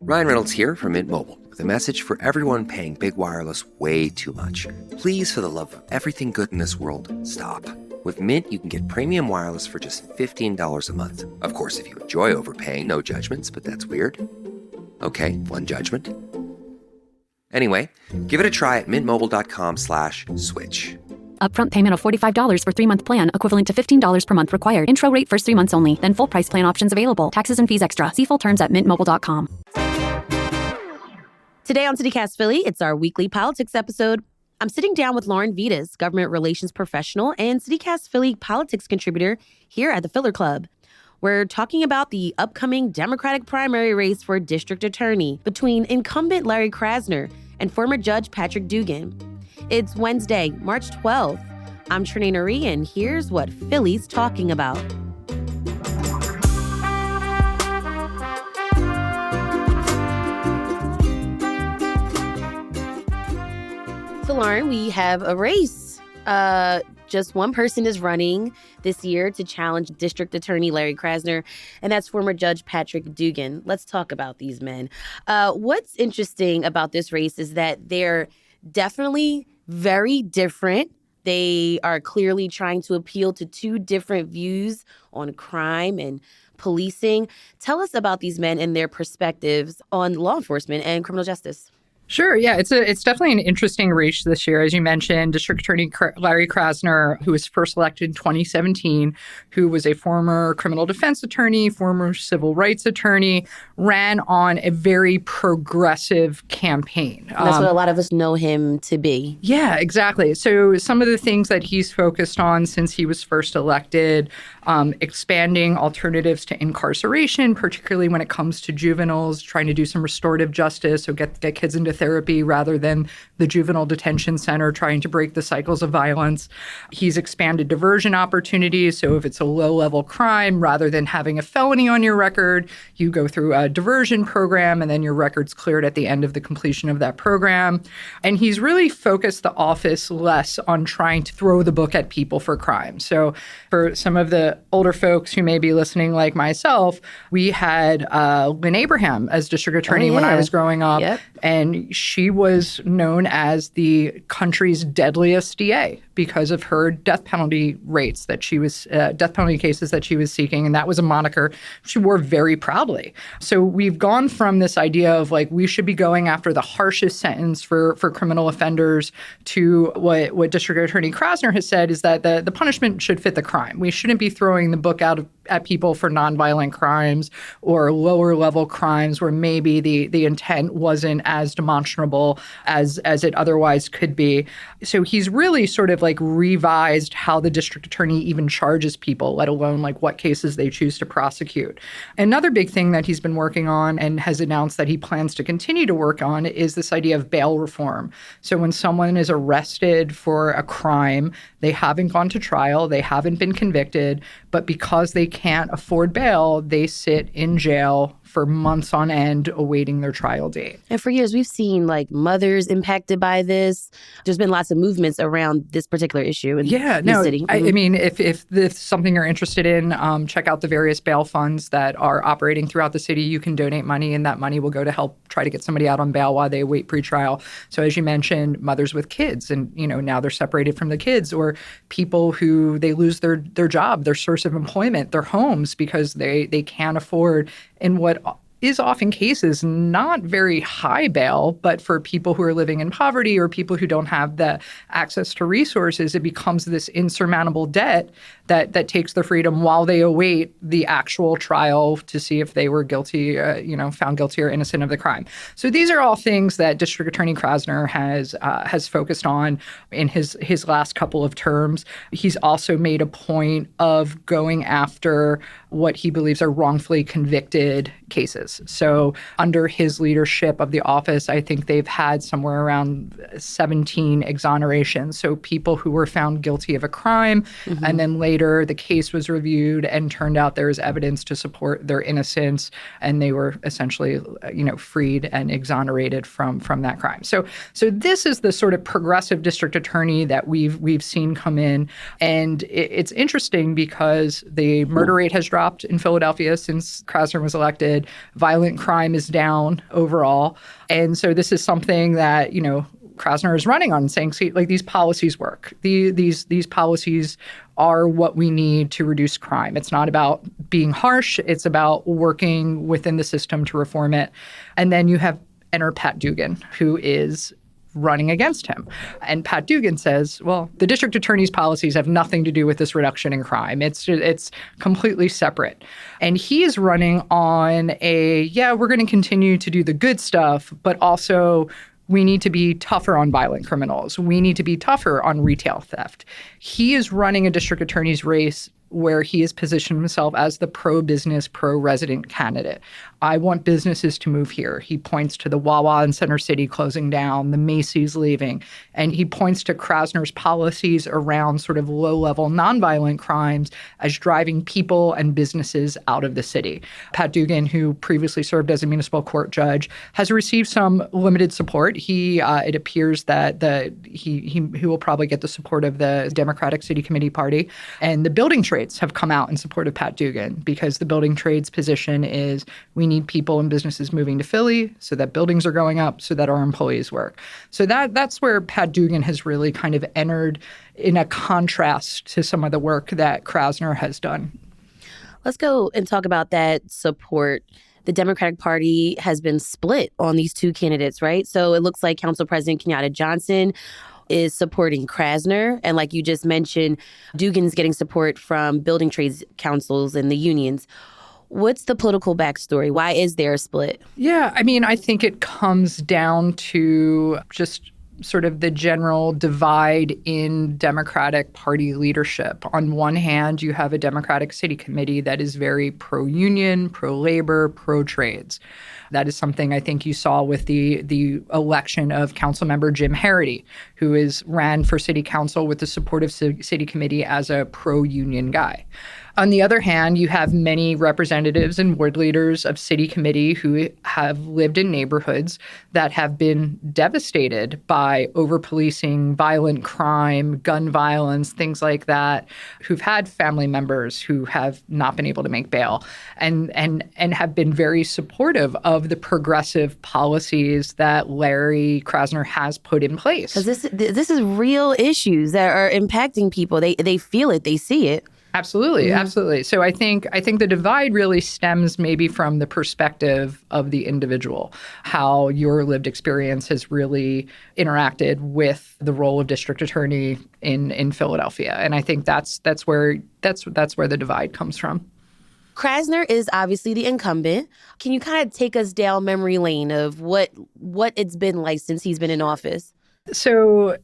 Ryan Reynolds here from Mint Mobile with a message for everyone paying big wireless way too much. Please, for the love of everything good in this world, stop. With Mint, you can get premium wireless for just $15 a month. Of course, if you enjoy overpaying, no judgments, but that's weird. Okay, one judgment. Anyway, give it a try at mintmobile.com/switch. Upfront payment of $45 for 3-month plan, equivalent to $15 per month required. Intro rate first 3 months only, then full price plan options available. Taxes and fees extra. See full terms at mintmobile.com. Today on CityCast Philly, it's our weekly politics episode. I'm sitting down with Lauren Vitas, government relations professional and CityCast Philly politics contributor here at the Filler Club. We're talking about the upcoming Democratic primary race for district attorney between incumbent Larry Krasner and former Judge Patrick Dugan. It's Wednesday, March 12th. I'm Trinae Nuri, and here's what Philly's talking about. So, Lauren, we have a race. Just one person is running this year to challenge District Attorney Larry Krasner, and that's former Judge Patrick Dugan. Let's talk about these men. What's interesting about this race is that they're definitely very different. They are clearly trying to appeal to two different views on crime and policing. Tell us about these men and their perspectives on law enforcement and criminal justice. Sure. Yeah, it's definitely an interesting race this year. As you mentioned, District Attorney Larry Krasner, who was first elected in 2017, who was a former criminal defense attorney, former civil rights attorney, ran on a very progressive campaign. And that's what a lot of us know him to be. Yeah, exactly. So some of the things that he's focused on since he was first elected, expanding alternatives to incarceration, particularly when it comes to juveniles, trying to do some restorative justice, so get kids into therapy rather than the juvenile detention center, trying to break the cycles of violence. He's expanded diversion opportunities. So if it's a low-level crime, rather than having a felony on your record, you go through a diversion program and then your record's cleared at the end of the completion of that program. And he's really focused the office less on trying to throw the book at people for crime. So for some of the older folks who may be listening like myself, we had Lynn Abraham as district attorney when I was growing up. Yep. And she was known as the country's deadliest DA because of her death penalty rates that she was, death penalty cases that she was seeking. And that was a moniker she wore very proudly. So we've gone from this idea of like, we should be going after the harshest sentence for criminal offenders to what District Attorney Krasner has said is that the punishment should fit the crime. We shouldn't be throwing the book out at people for nonviolent crimes or lower level crimes where maybe the intent wasn't as demonstrable as it otherwise could be. So he's really sort of like revised how the district attorney even charges people, let alone like what cases they choose to prosecute. Another big thing that he's been working on and has announced that he plans to continue to work on is this idea of bail reform. So when someone is arrested for a crime, they haven't gone to trial, they haven't been convicted, but because they can't afford bail, they sit in jail for months on end awaiting their trial date. And for years, we've seen like mothers impacted by this. There's been lots of movements around this particular issue in the city. I mean, if this is something you're interested in, check out the various bail funds that are operating throughout the city. You can donate money, and that money will go to help try to get somebody out on bail while they await pretrial. So as you mentioned, mothers with kids, and now they're separated from the kids, or people who they lose their job, their source of employment, their homes because they can't afford in what is often cases not very high bail, but for people who are living in poverty or people who don't have the access to resources, it becomes this insurmountable debt that takes their freedom while they await the actual trial to see if they were guilty, found guilty or innocent of the crime. So these are all things that District Attorney Krasner has focused on in his last couple of terms. He's also made a point of going after what he believes are wrongfully convicted cases. So under his leadership of the office, I think they've had somewhere around 17 exonerations. So people who were found guilty of a crime, and then later the case was reviewed and turned out there was evidence to support their innocence, and they were essentially, freed and exonerated from that crime. So this is the sort of progressive district attorney that we've seen come in, and it's interesting because the murder rate has dropped dropped in Philadelphia since Krasner was elected. Violent crime is down overall. And so this is something that, Krasner is running on, saying, see, like, these policies work. These policies are what we need to reduce crime. It's not about being harsh. It's about working within the system to reform it. And then you have enter Pat Dugan, who is running against him. And Pat Dugan says, well, the district attorney's policies have nothing to do with this reduction in crime. It's completely separate. And he is running on we're going to continue to do the good stuff, but also we need to be tougher on violent criminals. We need to be tougher on retail theft. He is running a district attorney's race where he has positioned himself as the pro-business, pro-resident candidate. I want businesses to move here. He points to the Wawa in Center City closing down, the Macy's leaving, and he points to Krasner's policies around sort of low-level nonviolent crimes as driving people and businesses out of the city. Pat Dugan, who previously served as a municipal court judge, has received some limited support. It appears that he will probably get the support of the Democratic City Committee Party, and the building trades have come out in support of Pat Dugan because the building trades position is we need people and businesses moving to Philly so that buildings are going up so that our employees work. So that's where Pat Dugan has really kind of entered in a contrast to some of the work that Krasner has done. Let's go and talk about that support. The Democratic Party has been split on these two candidates, right? So it looks like Council President Kenyatta Johnson is supporting Krasner. And like you just mentioned, Dugan's getting support from building trades councils and the unions. What's the political backstory? Why is there a split? Yeah, I mean, I think it comes down to just sort of the general divide in Democratic Party leadership. On one hand, you have a Democratic City Committee that is very pro-union, pro-labor, pro-trades. That is something I think you saw with the election of Councilmember Jim Harity, who ran for city council with the support of city committee as a pro-union guy. On the other hand, you have many representatives and ward leaders of city committee who have lived in neighborhoods that have been devastated by over-policing, violent crime, gun violence, things like that, who've had family members who have not been able to make bail and have been very supportive of the progressive policies that Larry Krasner has put in place. Because this is real issues that are impacting people. They feel it. They see it. Absolutely, absolutely. So I think the divide really stems maybe from the perspective of the individual, how your lived experience has really interacted with the role of district attorney in Philadelphia, and I think that's where the divide comes from. Krasner is obviously the incumbent. Can you kind of take us down memory lane of what it's been like since he's been in office? So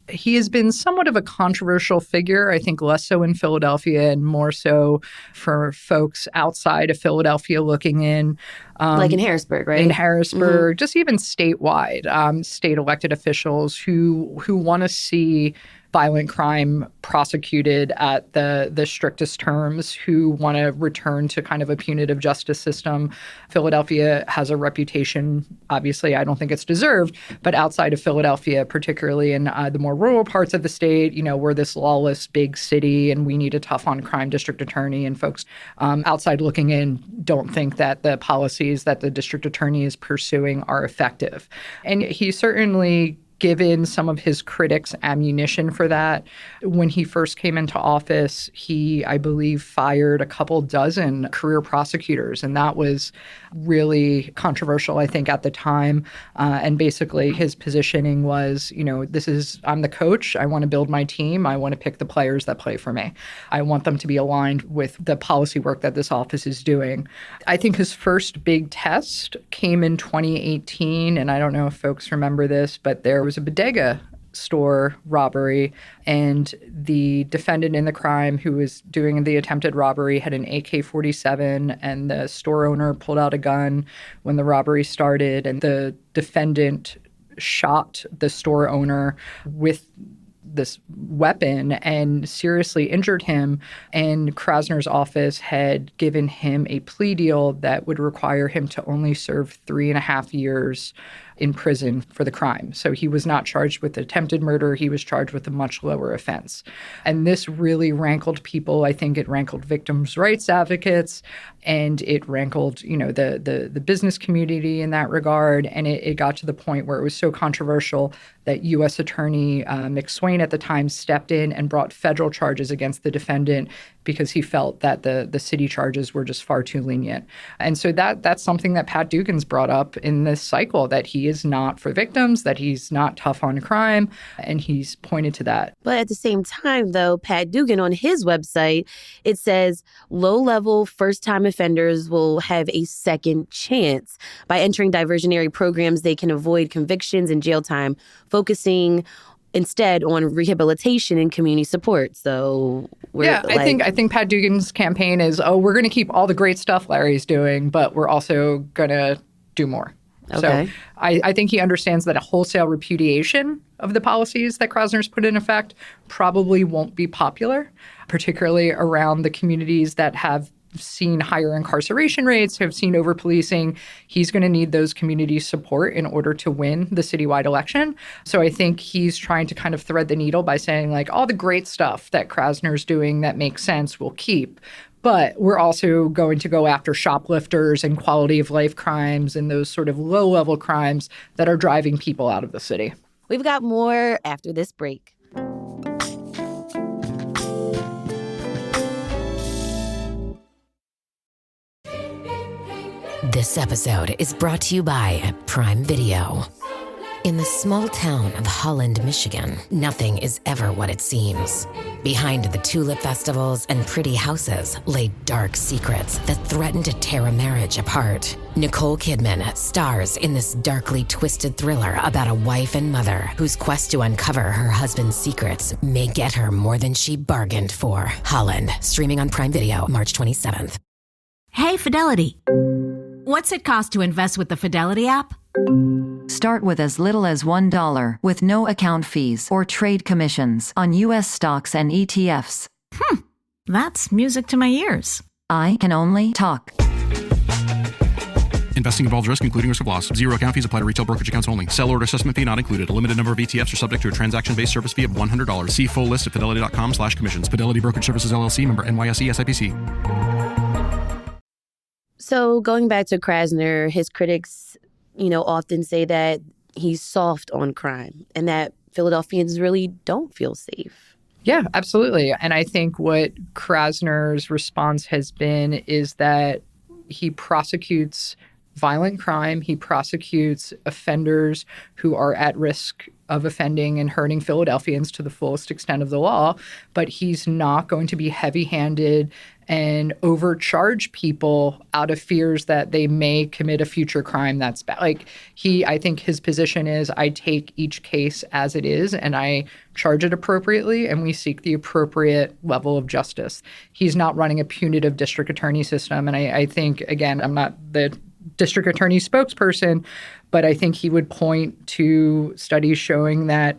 he has been somewhat of a controversial figure, I think less so in Philadelphia and more so for folks outside of Philadelphia looking in. Like in Harrisburg, right? In Harrisburg, just even statewide, state elected officials who want to see violent crime prosecuted at the strictest terms, who want to return to kind of a punitive justice system. Philadelphia has a reputation, obviously, I don't think it's deserved, but outside of Philadelphia, particularly in the more rural parts of the state, we're this lawless big city and we need a tough on crime district attorney. And folks outside looking in don't think that the policies that the district attorney is pursuing are effective. And he certainly given some of his critics ammunition for that. When he first came into office, he, I believe, fired a couple dozen career prosecutors, and that was really controversial, I think, at the time. And basically his positioning was, I'm the coach. I want to build my team. I want to pick the players that play for me. I want them to be aligned with the policy work that this office is doing. I think his first big test came in 2018, and I don't know if folks remember this, but there was a bodega store robbery, and the defendant in the crime who was doing the attempted robbery had an AK-47, and the store owner pulled out a gun when the robbery started, and the defendant shot the store owner with this weapon and seriously injured him. And Krasner's office had given him a plea deal that would require him to only serve 3.5 years in prison for the crime. So he was not charged with attempted murder. He was charged with a much lower offense. And this really rankled people. I think it rankled victims' rights advocates, and it rankled, the business community in that regard. And it got to the point where it was so controversial that U.S. Attorney McSwain at the time stepped in and brought federal charges against the defendant because he felt that the city charges were just far too lenient. And so that's something that Pat Dugan's brought up in this cycle, that he is not for victims, that he's not tough on crime, and he's pointed to that. But at the same time, though, Pat Dugan on his website, it says low-level first-time offenders will have a second chance. By entering diversionary programs, they can avoid convictions and jail time, focusing instead on rehabilitation and community support. So I think Pat Dugan's campaign is, we're going to keep all the great stuff Larry's doing, but we're also going to do more. Okay. So I think he understands that a wholesale repudiation of the policies that Krasner's put in effect probably won't be popular, particularly around the communities that have seen higher incarceration rates, have seen over-policing. He's going to need those communities' support in order to win the citywide election. So I think he's trying to kind of thread the needle by saying, like, all the great stuff that Krasner's doing that makes sense we'll keep. But we're also going to go after shoplifters and quality of life crimes and those sort of low-level crimes that are driving people out of the city. We've got more after this break. This episode is brought to you by Prime Video. In the small town of Holland, Michigan, nothing is ever what it seems. Behind the tulip festivals and pretty houses lay dark secrets that threaten to tear a marriage apart. Nicole Kidman stars in this darkly twisted thriller about a wife and mother whose quest to uncover her husband's secrets may get her more than she bargained for. Holland, streaming on Prime Video March 27th. Hey, Fidelity. What's it cost to invest with the Fidelity app? Start with as little as $1 with no account fees or trade commissions on U.S. stocks and ETFs. That's music to my ears. I can only talk. Investing involves risk, including risk of loss. Zero account fees apply to retail brokerage accounts only. Sell order assessment fee not included. A limited number of ETFs are subject to a transaction-based service fee of $100. See full list at fidelity.com/commissions. Fidelity Brokerage Services, LLC, member NYSE, SIPC. So going back to Krasner, his critics, often say that he's soft on crime and that Philadelphians really don't feel safe. Yeah, absolutely. And I think what Krasner's response has been is that he prosecutes violent crime. He prosecutes offenders who are at risk of offending and hurting Philadelphians to the fullest extent of the law, but he's not going to be heavy-handed and overcharge people out of fears that they may commit a future crime that's bad. I think his position is, I take each case as it is and I charge it appropriately and we seek the appropriate level of justice. He's not running a punitive district attorney system. And I think, again, I'm not the district attorney spokesperson, but I think he would point to studies showing that,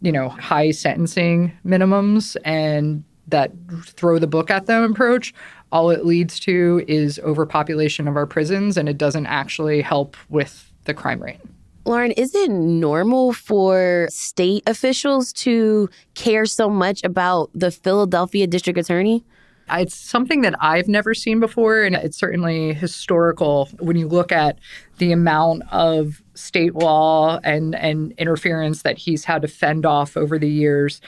high sentencing minimums and that throw the book at them approach, all it leads to is overpopulation of our prisons, and it doesn't actually help with the crime rate. Lauren, is it normal for state officials to care so much about the Philadelphia district attorney? It's something that I've never seen before, and it's certainly historical when you look at the amount of state law and interference that he's had to fend off over the years.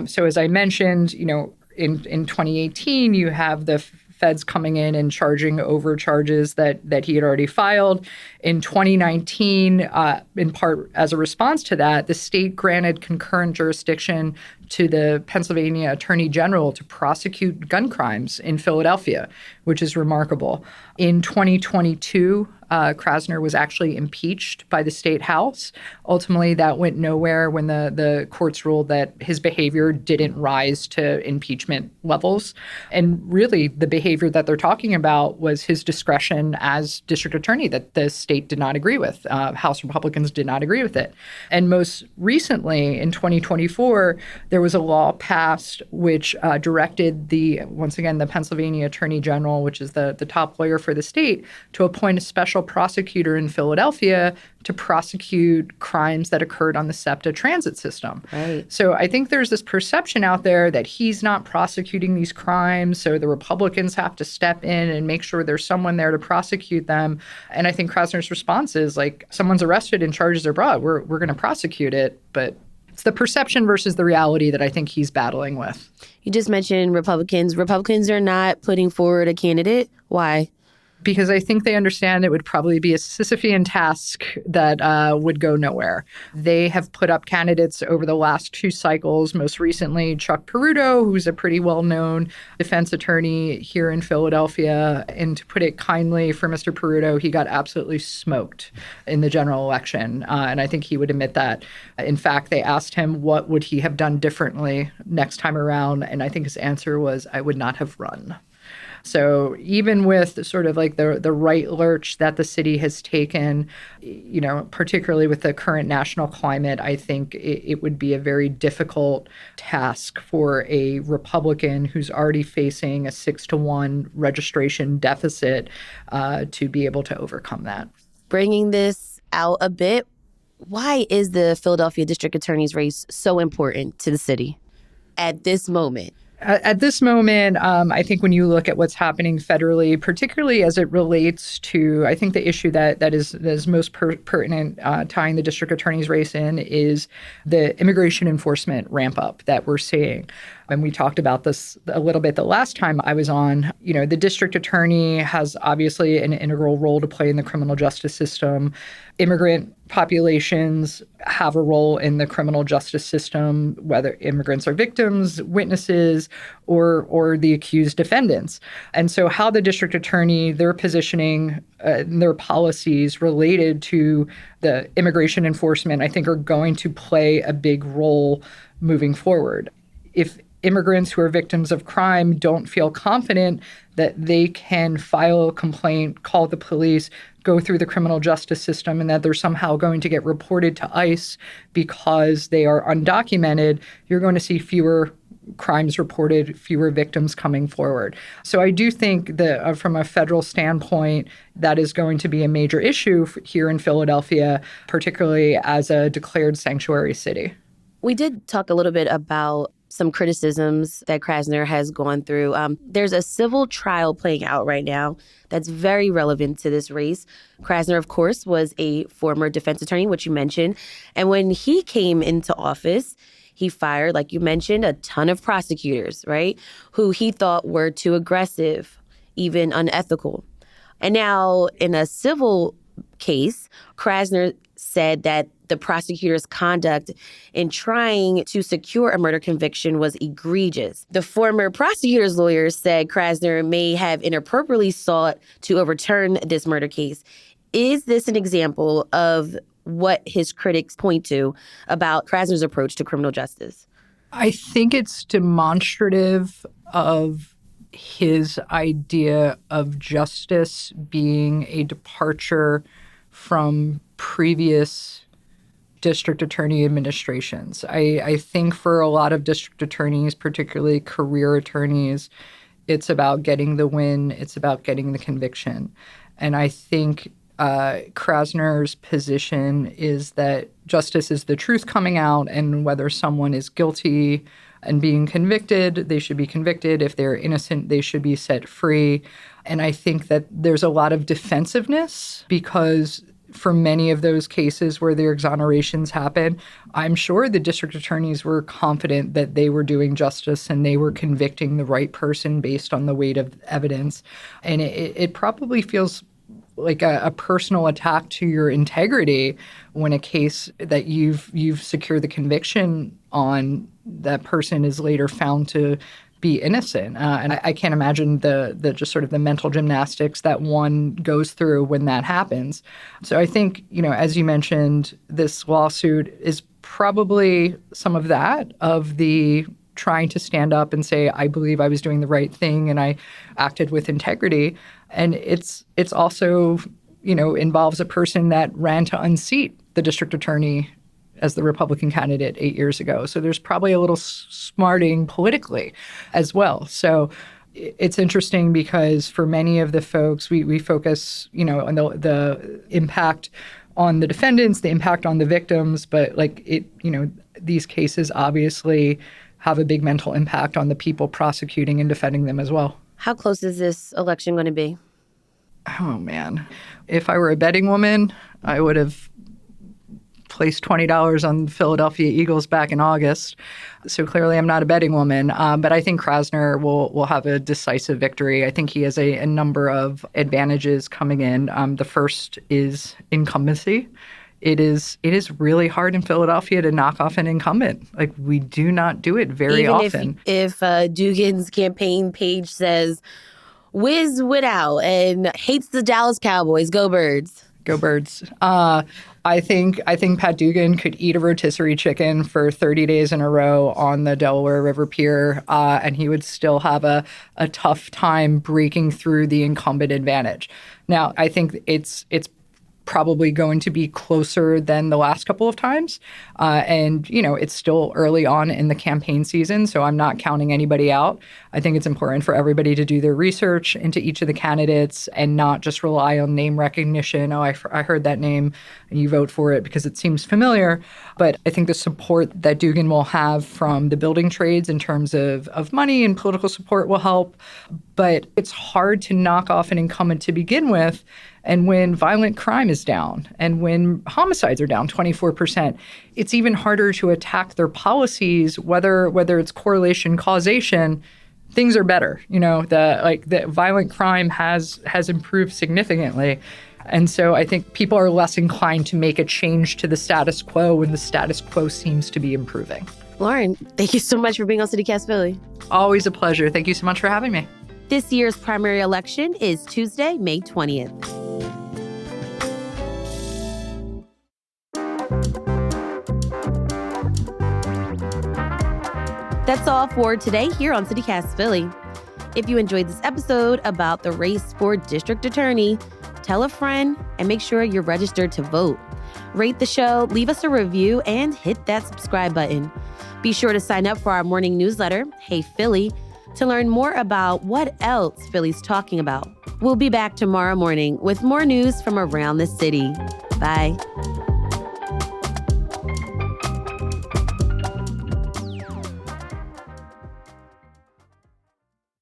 So as I mentioned, in 2018, you have the feds coming in and charging overcharges that he had already filed. In 2019, in part as a response to that, the state granted concurrent jurisdiction to the Pennsylvania Attorney General to prosecute gun crimes in Philadelphia, which is remarkable. In 2022, Krasner was actually impeached by the state house. Ultimately, that went nowhere when the courts ruled that his behavior didn't rise to impeachment levels. And really, the behavior that they're talking about was his discretion as district attorney that the state did not agree with. House Republicans did not agree with it. And most recently, in 2024, there was a law passed which directed once again, the Pennsylvania Attorney General, which is the top lawyer for the state, to appoint a special prosecutor in Philadelphia to prosecute crimes that occurred on the SEPTA transit system. Right. So I think there's this perception out there that he's not prosecuting these crimes, so the Republicans have to step in and make sure there's someone there to prosecute them. And I think Krasner's response is like, someone's arrested and charges are brought, we're going to prosecute it. But it's the perception versus the reality that I think he's battling with. You just mentioned Republicans. Republicans are not putting forward a candidate. Why? Because I think they understand it would probably be a Sisyphean task that would go nowhere. They have put up candidates over the last 2 cycles, most recently Chuck Peruto, who's a pretty well-known defense attorney here in Philadelphia. And to put it kindly, for Mr. Peruto, he got absolutely smoked in the general election. And I think he would admit that. In fact, they asked him what would he have done differently next time around. And I think his answer was, I would not have run. So even with sort of like the right lurch that the city has taken, you know, particularly with the current national climate, I think it would be a very difficult task for a Republican who's already facing a 6-to-1 registration deficit to be able to overcome that. Bringing this out a bit, why is the Philadelphia District Attorney's race so important to the city at this moment? At this moment, I think when you look at what's happening federally, particularly as it relates to, I think the issue that is most pertinent tying the district attorney's race in is the immigration enforcement ramp up that we're seeing. And we talked about this a little bit the last time I was on. You know, the district attorney has obviously an integral role to play in the criminal justice system. Immigrant populations have a role in the criminal justice system, whether immigrants are victims, witnesses, or the accused defendants. And so how the district attorney, their positioning, their policies related to the immigration enforcement, I think are going to play a big role moving forward. If immigrants who are victims of crime don't feel confident that they can file a complaint, call the police, go through the criminal justice system, and that they're somehow going to get reported to ICE because they are undocumented, you're going to see fewer crimes reported, fewer victims coming forward. So I do think that from a federal standpoint, that is going to be a major issue here in Philadelphia, particularly as a declared sanctuary city. We did talk a little bit about some criticisms that Krasner has gone through. There's a civil trial playing out right now that's very relevant to this race. Krasner, of course, was a former defense attorney, which you mentioned. And when he came into office, he fired, like you mentioned, a ton of prosecutors, right, who he thought were too aggressive, even unethical. And now in a civil case, Krasner said that the prosecutor's conduct in trying to secure a murder conviction was egregious. The former prosecutor's lawyer said Krasner may have inappropriately sought to overturn this murder case. Is this an example of what his critics point to about Krasner's approach to criminal justice? I think it's demonstrative of his idea of justice being a departure from previous district attorney administrations. I think for a lot of district attorneys, particularly career attorneys, it's about getting the win. It's about getting the conviction. And I think Krasner's position is that justice is the truth coming out, and whether someone is guilty and being convicted, they should be convicted. If they're innocent, they should be set free. And I think that there's a lot of defensiveness because for many of those cases where their exonerations happen, I'm sure the district attorneys were confident that they were doing justice and they were convicting the right person based on the weight of evidence. And it probably feels like a personal attack to your integrity when a case that you've secured the conviction on, that person is later found to be innocent. And I can't imagine the just sort of the mental gymnastics that one goes through when that happens. So I think, you know, as you mentioned, this lawsuit is probably some of that, of the trying to stand up and say, I believe I was doing the right thing and I acted with integrity. And it's also, you know, involves a person that ran to unseat the district attorney as the Republican candidate 8 years ago. So there's probably a little smarting politically as well. So it's interesting because for many of the folks, we focus, on the impact on the defendants, the impact on the victims, but these cases obviously have a big mental impact on the people prosecuting and defending them as well. How close is this election going to be? Oh, man. If I were a betting woman, I would have placed $20 on the Philadelphia Eagles back in August. So clearly I'm not a betting woman. But I think Krasner will have a decisive victory. I think he has a number of advantages coming in. The first is incumbency. It is really hard in Philadelphia to knock off an incumbent. Like, we do not do it very often. If Dugan's campaign page says, whiz without and hates the Dallas Cowboys, go Birds. Go Birds. I think Pat Dugan could eat a rotisserie chicken for 30 days in a row on the Delaware River Pier, and he would still have a tough time breaking through the incumbent advantage. Now, I think it's probably going to be closer than the last couple of times. And it's still early on in the campaign season, so I'm not counting anybody out. I think it's important for everybody to do their research into each of the candidates and not just rely on name recognition. Oh, I heard that name, and you vote for it because it seems familiar. But I think the support that Dugan will have from the building trades in terms of money and political support will help. But it's hard to knock off an incumbent to begin with. And when violent crime is down and when homicides are down 24%, it's even harder to attack their policies, whether it's correlation, causation. Things are better. The violent crime has improved significantly. And so I think people are less inclined to make a change to the status quo when the status quo seems to be improving. Lauren, thank you so much for being on CityCast Philly. Always a pleasure. Thank you so much for having me. This year's primary election is Tuesday, May 20th. That's all for today here on CityCast Philly. If you enjoyed this episode about the race for district attorney, tell a friend and make sure you're registered to vote. Rate the show, leave us a review, and hit that subscribe button. Be sure to sign up for our morning newsletter, Hey Philly, to learn more about what else Philly's talking about. We'll be back tomorrow morning with more news from around the city. Bye.